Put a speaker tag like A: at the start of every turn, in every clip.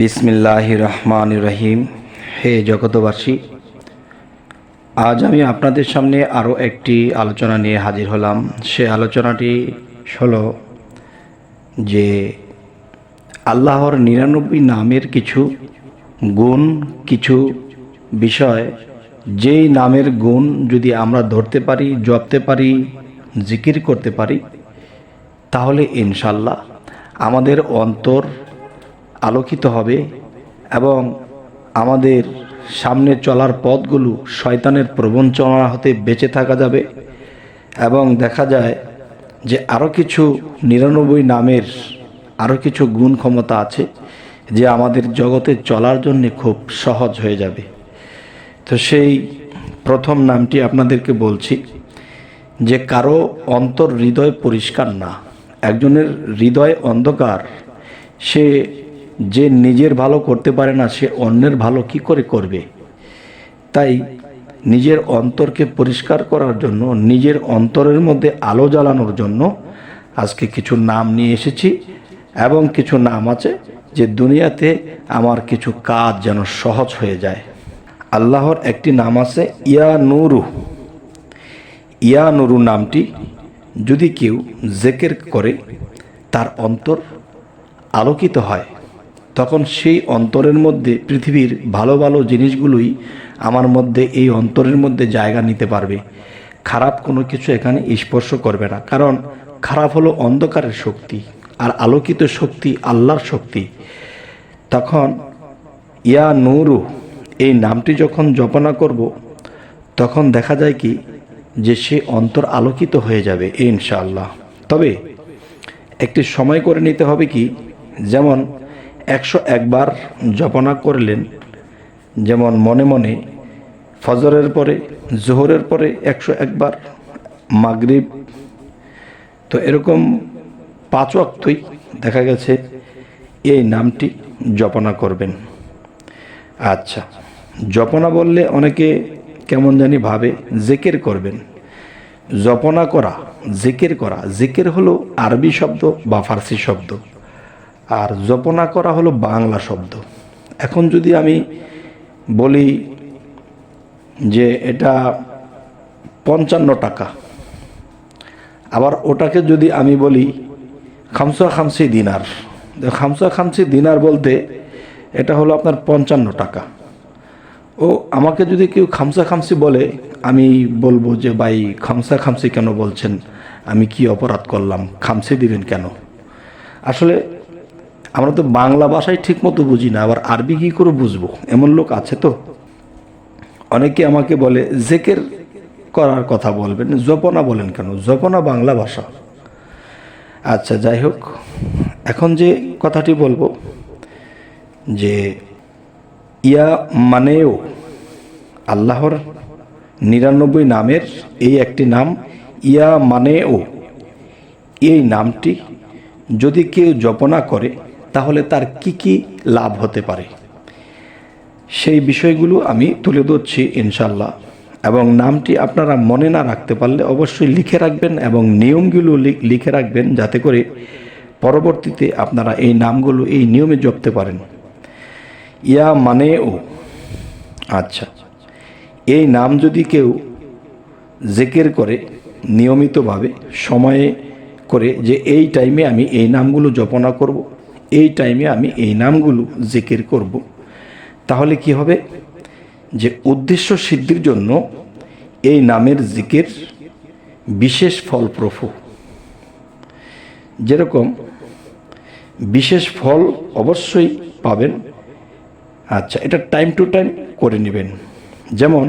A: বিসমিল্লাহির রহমানির রহিম। হে জগতবাসী, আজ আমি আপনাদের সামনে আরও একটি আলোচনা নিয়ে হাজির হলাম। সে আলোচনাটি হলো যে আল্লাহর 99 নামের কিছু গুণ, কিছু বিষয়, যেই নামের গুণ যদি আমরা ধরতে পারি, জপতে পারি, জিকির করতে পারি, তাহলে ইনশাল্লাহ আমাদের অন্তর আলোকিত হবে এবং আমাদের সামনে চলার পথগুলো শয়তানের প্রবঞ্চনা হতে বেঁচে থাকা যাবে। এবং দেখা যায় যে আরও কিছু 99 নামের আরও কিছু গুণ ক্ষমতা আছে যে আমাদের জগতে চলার জন্য খুব সহজ হয়ে যাবে। তো সেই প্রথম নামটি আপনাদেরকে বলছি যে কারো অন্তর হৃদয় পরিষ্কার না, একজনের হৃদয় অন্ধকার, সে যে নিজের ভালো করতে পারে না, সে অন্যের ভালো কি করে করবে? তাই নিজের অন্তরকে পরিষ্কার করার জন্য, নিজের অন্তরের মধ্যে আলো জ্বালানোর জন্য আজকে কিছু নাম নিয়ে এসেছি। এবং কিছু নাম আছে যে দুনিয়াতে আমার কিছু কাজ যেন সহজ হয়ে যায়। আল্লাহর একটি নাম আছে ইয়া নুরু। ইয়া নুরু নামটি যদি কেউ জিকির করে, তার অন্তর আলোকিত হয়, তখন সেই অন্তরের মধ্যে পৃথিবীর ভালো ভালো জিনিসগুলোই আমার মধ্যে, এই অন্তরের মধ্যে জায়গা নিতে পারবে। খারাপ কোনো কিছু এখানে স্পর্শ করবে না, কারণ খারাপ হলো অন্ধকারের শক্তি আর আলোকিত শক্তি আল্লাহর শক্তি। তখন ইয়া নূরু এই নামটি যখন জপনা করব, তখন দেখা যায় কি যে সে অন্তর আলোকিত হয়ে যাবে ইনশাআল্লাহ। তবে একটি সময় করে নিতে হবে কি, যেমন 101 বার জপনা করলেন, যেমন মনে মনে ফজরের পরে, জোহরের পরে 101 বার, মাগরিব, তো এরকম 5 ওয়াক্তই দেখা গেছে এই নামটি জপনা করবেন। আচ্ছা, জপনা বললে অনেকে কেমন জানি ভাবে, জিকির করবেন। জপনা করা, জিকির করা, জিকির হলো আরবি শব্দ বা ফার্সি শব্দ, আর জপনা করা হলো বাংলা শব্দ। এখন যদি আমি বলি যে এটা 55 টাকা, আবার ওটাকে যদি আমি বলি খামসা খামসি দিনার, খামসা খামসি দিনার বলতে এটা হলো আপনার 55 টাকা। ও আমাকে যদি কেউ খামসা খামসি বলে, আমি বলবো যে ভাই খামসা খামসি কেন বলছেন, আমি কি অপরাধ করলাম, খামসি দিবেন কেন? আসলে আমরা তো বাংলা ভাষায় ঠিক মতো বুঝি না, আবার আরবি কী করে বুঝবো, এমন লোক আছে। তো অনেকে আমাকে বলে জিকির করার কথা বলবেন, জপনা বলেন কেন? জপনা বাংলা ভাষা। আচ্ছা, যাই হোক, এখন যে কথাটি বলবো যে ইয়া মানেও আল্লাহর 99 নামের এই একটি নাম ইয়া মানেও। এই নামটি যদি কেউ জপনা করে, তাহলে তার কি কি লাভ হতে পারে, সেই বিষয়গুলো আমি তুলে ধরছি ইনশাল্লাহ। এবং নামটি আপনারা মনে না রাখতে পারলে অবশ্যই লিখে রাখবেন এবং নিয়মগুলো লিখে রাখবেন, যাতে করে পরবর্তীতে আপনারা এই নামগুলো এই নিয়মে জপতে পারেন। ইয়া মানেও। আচ্ছা, এই নাম যদি কেউ জিকির করে নিয়মিতভাবে, সময়ে করে, যে এই টাইমে আমি এই নামগুলো জপনা করব, এই টাইমে আমি এই নামগুলো জিকির করব, তাহলে কি হবে যে উদ্দেশ্য সিদ্ধির জন্য এই নামের জিকির বিশেষ ফলপ্রসূ। যেরকম বিশেষ ফল অবশ্যই পাবেন। আচ্ছা, এটা টাইম টু টাইম করে নেবেন। যেমন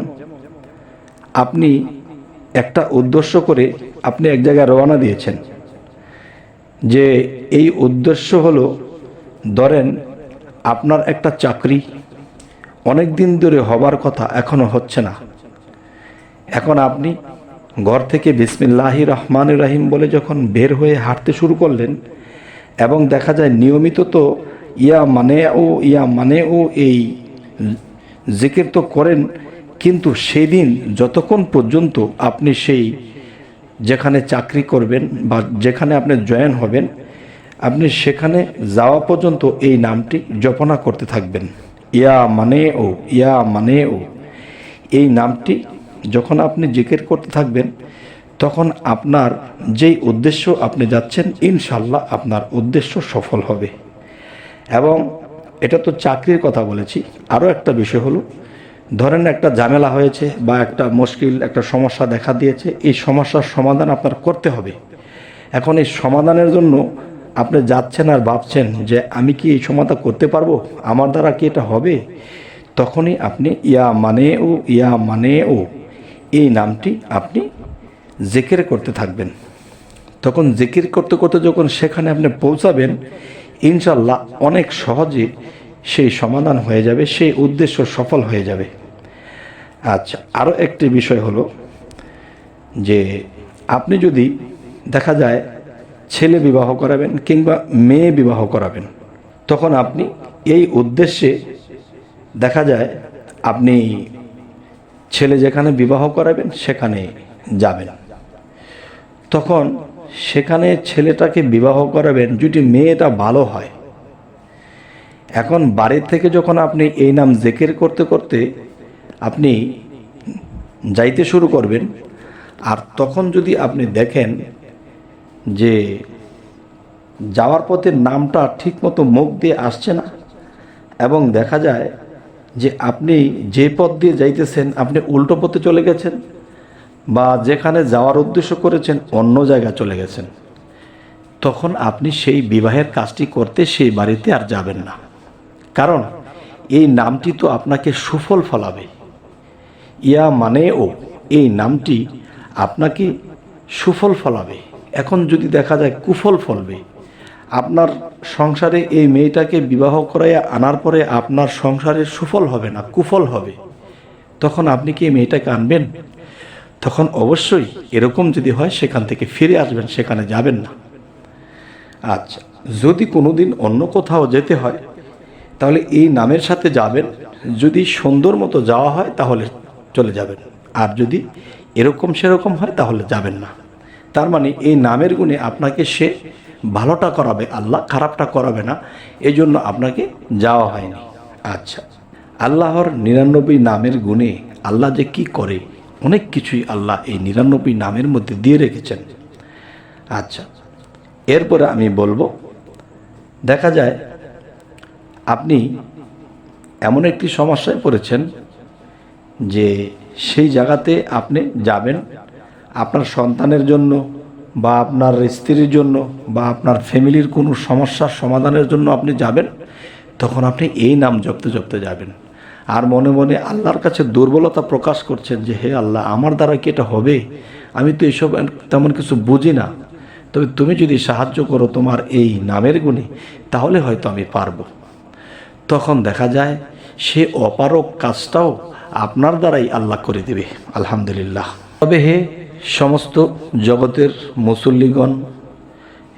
A: আপনি একটা উদ্দেশ্য করে আপনি এক জায়গায় রওনা দিয়েছেন, যে এই উদ্দেশ্য হলো, ধরেন আপনার একটা চাকরি অনেক দিন ধরে হবার কথা, এখনো হচ্ছে না। এখন আপনি ঘর থেকে বিসমিল্লাহির রহমানির রহিম বলে যখন বের হয়ে হাঁটতে শুরু করলেন, এবং দেখা যায় নিয়মিত তো ইয়া মানে ও এই জিকির তো করেন, কিন্তু সেই দিন যতক্ষণ পর্যন্ত আপনি সেই যেখানে চাকরি করবেন বা যেখানে আপনি জয়েন হবেন, আপনি সেখানে যাওয়া পর্যন্ত এই নামটি জপনা করতে থাকবেন। ইয়া মানে ও, ইয়া মানে ও, এই নামটি যখন আপনি জিকির করতে থাকবেন তখন আপনার যেই উদ্দেশ্য আপনি যাচ্ছেন ইনশাল্লাহ আপনার উদ্দেশ্য সফল হবে। এবং এটা তো চাকরির কথা বলেছি, আরও একটা বিষয় হলো, ধরেন একটা ঝামেলা হয়েছে বা একটা মুশকিল, একটা সমস্যা দেখা দিয়েছে, এই সমস্যার সমাধান আপনার করতে হবে। এখন এই সমাধানের জন্য আপনি যাচ্ছেন আর ভাবছেন যে আমি কি এই সমাধান করতে পারবো, আমার দ্বারা কি এটা হবে, তখনই আপনি ইয়া মানে ও, ইয়া মানে ও, এই নামটি আপনি জিকির করতে থাকবেন। তখন জিকির করতে করতে যখন সেখানে আপনি পৌঁছাবেন ইনশাল্লাহ অনেক সহজে সেই সমাধান হয়ে যাবে, সেই উদ্দেশ্য সফল হয়ে যাবে। আচ্ছা, আরও একটি বিষয় হলো যে আপনি যদি দেখা যায় ছেলে বিবাহ করাবেন কিংবা মেয়ে বিবাহ করাবেন, তখন আপনি এই উদ্দেশ্যে দেখা যায় আপনি ছেলে যেখানে বিবাহ করাবেন সেখানে যাবেন। তখন সেখানে ছেলেটাকে বিবাহ করাবেন যদি মেয়েটা ভালো হয়। এখন বাড়ি থেকে যখন আপনি এই নাম জিকির করতে করতে আপনি যাইতে শুরু করবেন, আর তখন যদি আপনি দেখেন যে যাওয়ার পথে নামটা ঠিকমতো মুখ দিয়ে আসছে না, এবং দেখা যায় যে আপনি যে পথ দিয়ে যাইতেছেন আপনি উল্টো পথে চলে গেছেন, বা যেখানে যাওয়ার উদ্দেশ্য করেছেন অন্য জায়গায় চলে গেছেন, তখন আপনি সেই বিবাহের কাজটি করতে সেই বাড়িতে আর যাবেন না। কারণ এই নামটি তো আপনাকে সুফল ফলাবে। ইয়া মানে ও, এই নামটি আপনাকে সুফল ফলাবে। এখন যদি দেখা যায় কুফল ফলবে, আপনার সংসারে এই মেয়েটাকে বিবাহ করাইয়া আনার পরে আপনার সংসারের সুফল হবে না, কুফল হবে, তখন আপনি কি এই মেয়েটাকে আনবেন? তখন অবশ্যই এরকম যদি হয় সেখান থেকে ফিরে আসবেন, সেখানে যাবেন না। আচ্ছা, যদি কোনোদিন অন্য কোথাও যেতে হয় তাহলে এই নামের সাথে যাবেন। যদি সুন্দর মতো যাওয়া হয় তাহলে চলে যাবেন, আর যদি এরকম সেরকম হয় তাহলে যাবেন না। তার মানে এই নামের গুণে আপনাকে সে ভালোটা করাবে, আল্লাহ খারাপটা করাবে না, এই জন্য আপনাকে যাওয়া হয়নি। আচ্ছা, আল্লাহর 99 নামের গুণে আল্লাহ যে কি করে, অনেক কিছুই আল্লাহ এই 99 নামের মধ্যে দিয়ে রেখেছেন। আচ্ছা, এরপরে আমি বলবো, দেখা যায় আপনি এমন একটি সমস্যায় পড়েছেন যে সেই জায়গাতে আপনি যাবেন আপনার সন্তানের জন্য বা আপনার স্ত্রীর জন্য বা আপনার ফ্যামিলির কোনো সমস্যার সমাধানের জন্য আপনি যাবেন, তখন আপনি এই নাম জপতে জপতে যাবেন, আর মনে মনে আল্লাহর কাছে দুর্বলতা প্রকাশ করছেন যে হে আল্লাহ, আমার দ্বারা কি এটা হবে, আমি তো এইসব তেমন কিছু বুঝি না, তবে তুমি যদি সাহায্য করো তোমার এই নামের গুণে তাহলে হয়তো আমি পারবো। তখন দেখা যায় সে অপারক কাজটাও আপনার দ্বারাই আল্লাহ করে দেবে, আলহামদুলিল্লাহ। তবে হে সমস্ত জগতের মুসল্লিগণ,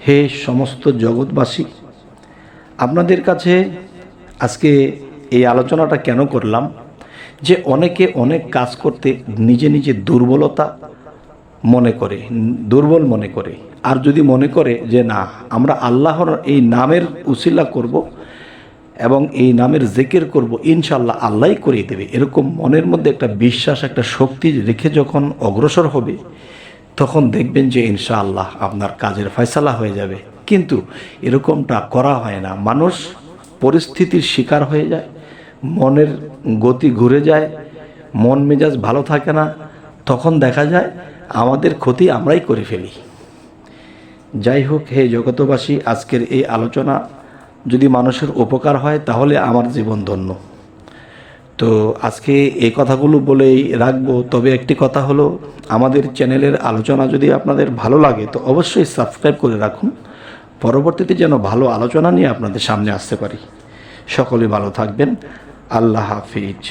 A: হে সমস্ত জগৎবাসী, আপনাদের কাছে আজকে এই আলোচনাটা কেন করলাম, যে অনেকে অনেক কাজ করতে নিজে নিজে দুর্বলতা মনে করে, দুর্বল মনে করে, আর যদি মনে করে যে না আমরা আল্লাহর এই নামের উসিলা করব এবং এই নামের জিকির করব, ইনশাল্লাহ আল্লাহই করিয়ে দেবে, এরকম মনের মধ্যে একটা বিশ্বাস, একটা শক্তি রেখে যখন অগ্রসর হবে, তখন দেখবেন যে ইনশাআল্লাহ আপনার কাজের ফয়সালা হয়ে যাবে। কিন্তু এরকমটা করা হয় না, মানুষ পরিস্থিতির শিকার হয়ে যায়, মনের গতি ঘুরে যায়, মন মেজাজ ভালো থাকে না, তখন দেখা যায় আমাদের ক্ষতি আমরাই করে ফেলি। যাই হোক, হে জগতবাসী, আজকের এই আলোচনা যদি মানুষের উপকার হয় তাহলে আমার জীবন ধন্য। তো আজকে এই কথাগুলো বলেই রাখবো। তবে একটি কথা হলো, আমাদের চ্যানেলের আলোচনা যদি আপনাদের ভালো লাগে তো অবশ্যই সাবস্ক্রাইব করে রাখুন, পরবর্তীতে যেন ভালো আলোচনা নিয়ে আপনাদের সামনে আসতে পারি। সকলে ভালো থাকবেন, আল্লাহ হাফিজ।